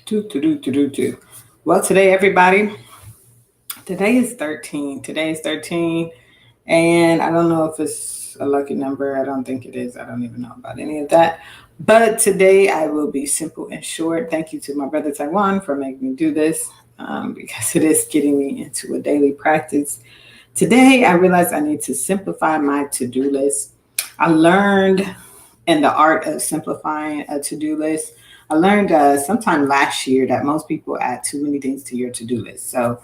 Do. Well, today, everybody, today is 13. Today is 13. And I don't know if it's a lucky number. I don't think it is. I don't even know about any of that. But today I will be simple and short. Thank you to my brother Taiwan for making me do this because it is getting me into a daily practice. Today I realized I need to simplify my to do list. I learned in the art of simplifying a to do list. I learned sometime last year that most people add too many things to your to do list. So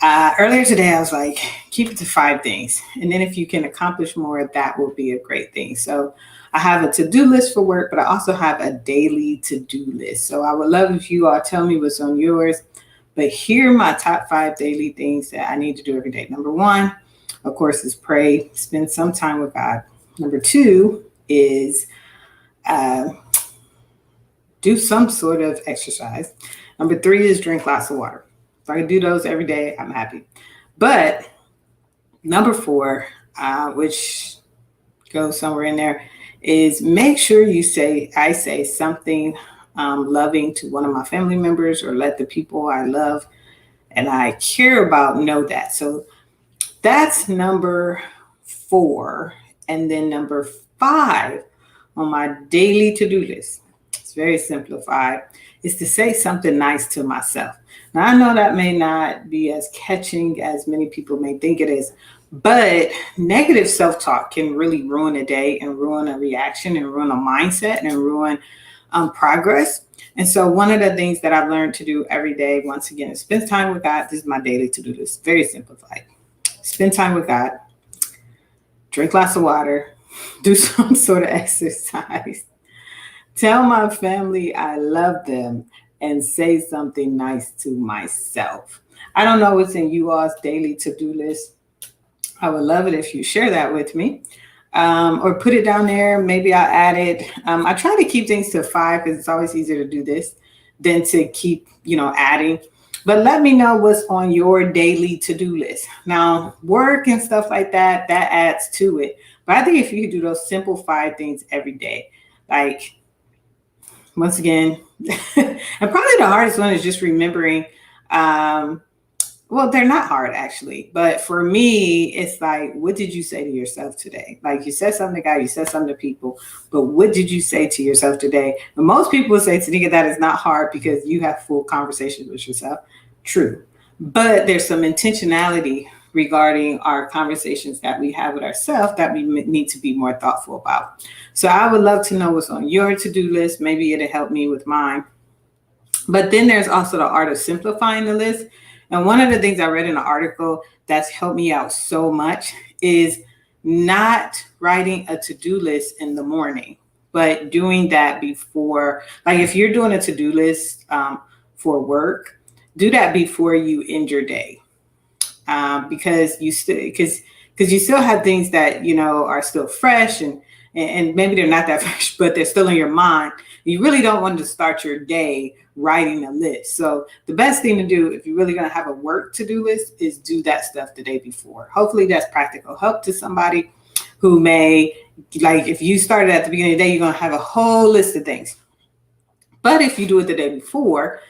earlier today, I was like, keep it to 5 things. And then if you can accomplish more, that will be a great thing. So I have a to do list for work, but I also have a daily to do list. So I would love if you all tell me what's on yours. But here are my top 5 daily things that I need to do every day. Number one, of course, is pray, spend some time with God. Number two is uh, do some sort of exercise. Number three is drink lots of water. If I can do those every day, I'm happy. But number four, which goes somewhere in there, is make sure I say something loving to one of my family members or let the people I love and I care about know that. So that's number four. And then number five on my daily to do list, it's very simplified, is to say something nice to myself. Now, I know that may not be as catching as many people may think it is, but negative self talk can really ruin a day and ruin a reaction and ruin a mindset and ruin progress. And so, one of the things that I've learned to do every day, once again, is spend time with God. This is my daily to do list, very simplified. Spend time with God, drink lots of water, do some sort of exercise, tell my family I love them, and say something nice to myself. I don't know what's in you all's daily to do list. I would love it if you share that with me or put it down there. Maybe I'll add it. I try to keep things to 5 because it's always easier to do this than to keep, adding. But let me know what's on your daily to do list. Now, work and stuff like that, that adds to it. But I think if you do those simple 5 things every day, like once again, and probably the hardest one is just remembering. Well, they're not hard actually, but for me, it's like, what did you say to yourself today? Like you said something to God, you said something to people, but what did you say to yourself today? And most people would say, Tanika, that is not hard because you have full conversations with yourself. True. But there's some intentionality regarding our conversations that we have with ourselves that we need to be more thoughtful about. So I would love to know what's on your to-do list. Maybe it'll help me with mine. But then there's also the art of simplifying the list. And one of the things I read in an article that's helped me out so much is not writing a to-do list in the morning, but doing that before. Like if you're doing a to-do list for work, do that before you end your day. Because you still have things that are still fresh and maybe they're not that fresh, but they're still in your mind. You really don't want to start your day writing a list. So the best thing to do if you're really going to have a work to-do list is do that stuff the day before. Hopefully that's practical help to somebody who may, like if you started at the beginning of the day, you're going to have a whole list of things. But if you do it the day before,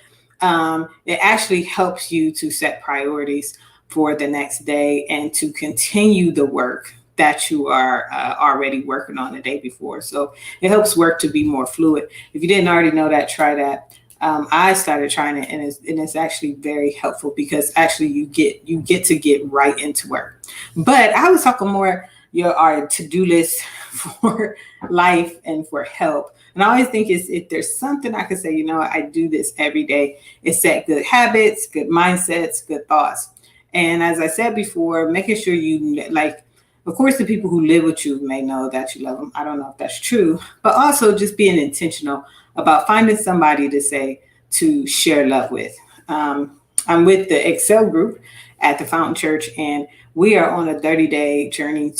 it actually helps you to set priorities for the next day and to continue the work that you are already working on the day before. So it helps work to be more fluid. If you didn't already know that, try that. I started trying it, and it's actually very helpful because actually you get to get right into work. But I was talking more our to-do list for life and for help. And I always think if there's something I could say, I do this every day, it's set good habits, good mindsets, good thoughts. And as I said before, making sure you like, of course, the people who live with you may know that you love them. I don't know if that's true, but also just being intentional about finding somebody to share love with. I'm with the Excel group at the Fountain Church, and we are on a 30-day journey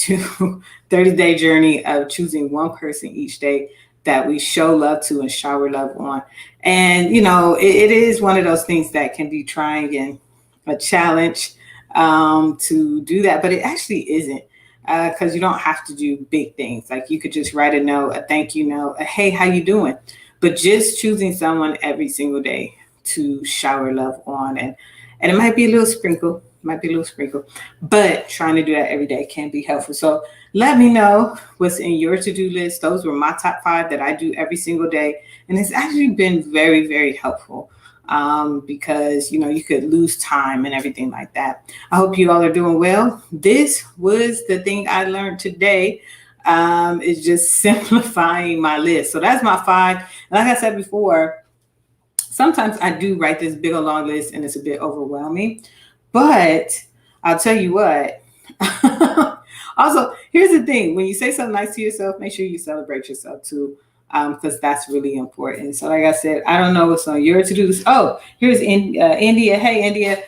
of choosing one person each day that we show love to and shower love on. And, it is one of those things that can be trying and a challenge to do that, but it actually isn't. Because you don't have to do big things. Like you could just write a note, a thank you note, a hey, how you doing? But just choosing someone every single day to shower love on. And it might be a little sprinkle, but trying to do that every day can be helpful. So let me know what's in your to-do list. Those were my top 5 that I do every single day. And it's actually been very, very helpful because, you could lose time and everything like that. I hope you all are doing well. This was the thing I learned today. Is just simplifying my list. So that's my 5. And like I said before, sometimes I do write this big old long list and it's a bit overwhelming, but I'll tell you what. Also, here's the thing. When you say something nice to yourself, make sure you celebrate yourself too, because that's really important. So like I said, I don't know what's on your to-do list. Oh, here's India. Hey, India.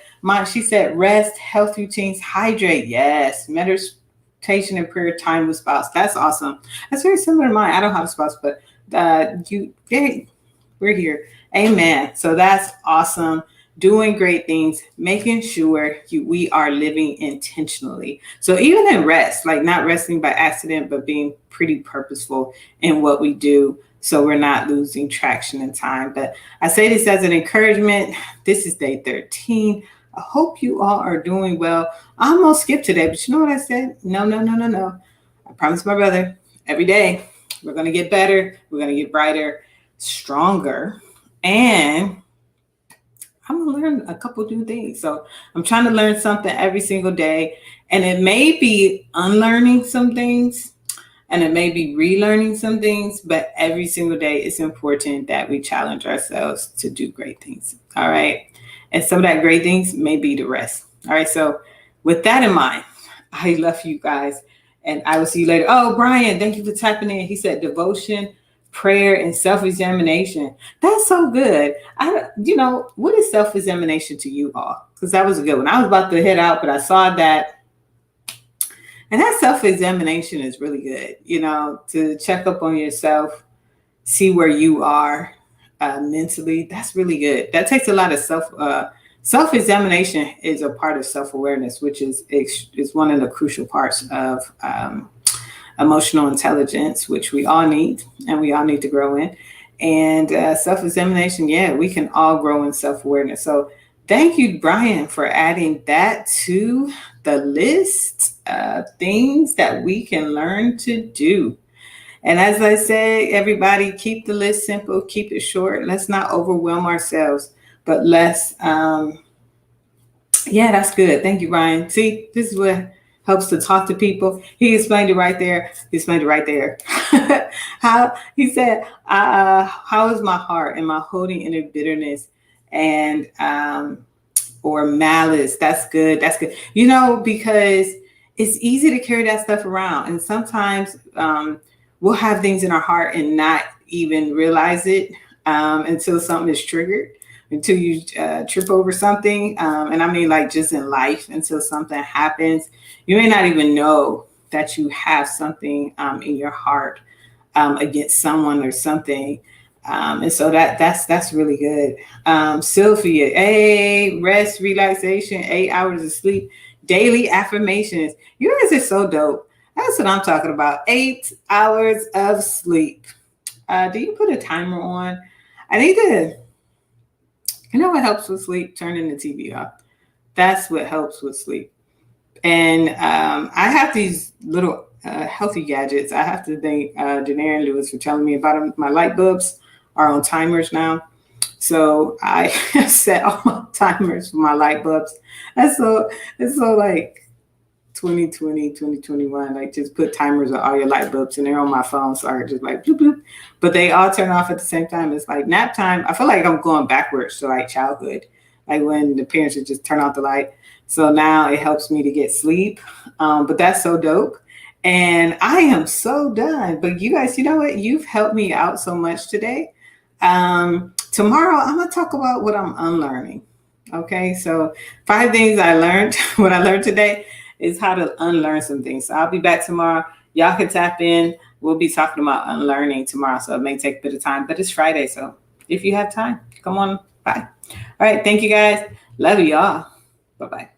She said, rest, health routines, hydrate. Yes, meditation and prayer time with spouse. That's awesome. That's very similar to mine. I don't have a spouse, but we're here. Amen. So that's awesome. Doing great things, making sure we are living intentionally. So even in rest, like not resting by accident, but being pretty purposeful in what we do, so we're not losing traction in time. But I say this as an encouragement. This is day 13. I hope you all are doing well. I'm going to skip today, but you know what I said? No. I promised my brother every day we're going to get better. We're going to get brighter, stronger, and I'm going to learn a couple new things. So I'm trying to learn something every single day. And it may be unlearning some things and it may be relearning some things, but every single day it's important that we challenge ourselves to do great things. All right. And some of that great things may be the rest. All right. So with that in mind, I love you guys and I will see you later. Oh, Brian, thank you for typing in. He said devotion, prayer, and self-examination. That's so good. What is self-examination to you all? Because that was a good one. I was about to head out, but I saw that. And that self-examination is really good, to check up on yourself, see where you are mentally. That's really good. That takes a lot of self-examination is a part of self-awareness, which is one of the crucial parts of emotional intelligence, which we all need and we all need to grow in. And self-examination, we can all grow in self-awareness. So thank you, Brian, for adding that to the list of things that we can learn to do. And as I say, everybody, keep the list simple, keep it short. Let's not overwhelm ourselves, but let's, that's good. Thank you, Brian. See, this is what helps to talk to people. He explained it right there. He said, how is my heart? Am I holding inner bitterness and or malice? That's good. Because it's easy to carry that stuff around. And sometimes we'll have things in our heart and not even realize it until something is triggered. Until you trip over something. And I mean, like just in life, until something happens, you may not even know that you have something in your heart against someone or something. And so that's really good. Sylvia, rest, relaxation, 8 hours of sleep, daily affirmations. You guys are so dope. That's what I'm talking about. 8 hours of sleep. Do you put a timer on? I need to. You know what helps with sleep? Turning the TV off. That's what helps with sleep. And I have these little healthy gadgets. I have to thank Janae and Lewis for telling me about them. My light bulbs are on timers now. So I set all my timers for my light bulbs. It's so like 2020, 2021, like just put timers on all your light bulbs and they're on my phone. So I just like bloop, bloop. But they all turn off at the same time. It's like nap time. I feel like I'm going backwards to like childhood, like when the parents would just turn off the light. So now it helps me to get sleep. But that's so dope. And I am so done. But you guys, you know what? You've helped me out so much today. Tomorrow, I'm going to talk about what I'm unlearning. Okay. So 5 things I learned, what I learned today is how to unlearn some things. So I'll be back tomorrow. Y'all can tap in. We'll be talking about unlearning tomorrow. So it may take a bit of time, but it's Friday. So if you have time, come on by. All right. Thank you guys. Love y'all. Bye-bye.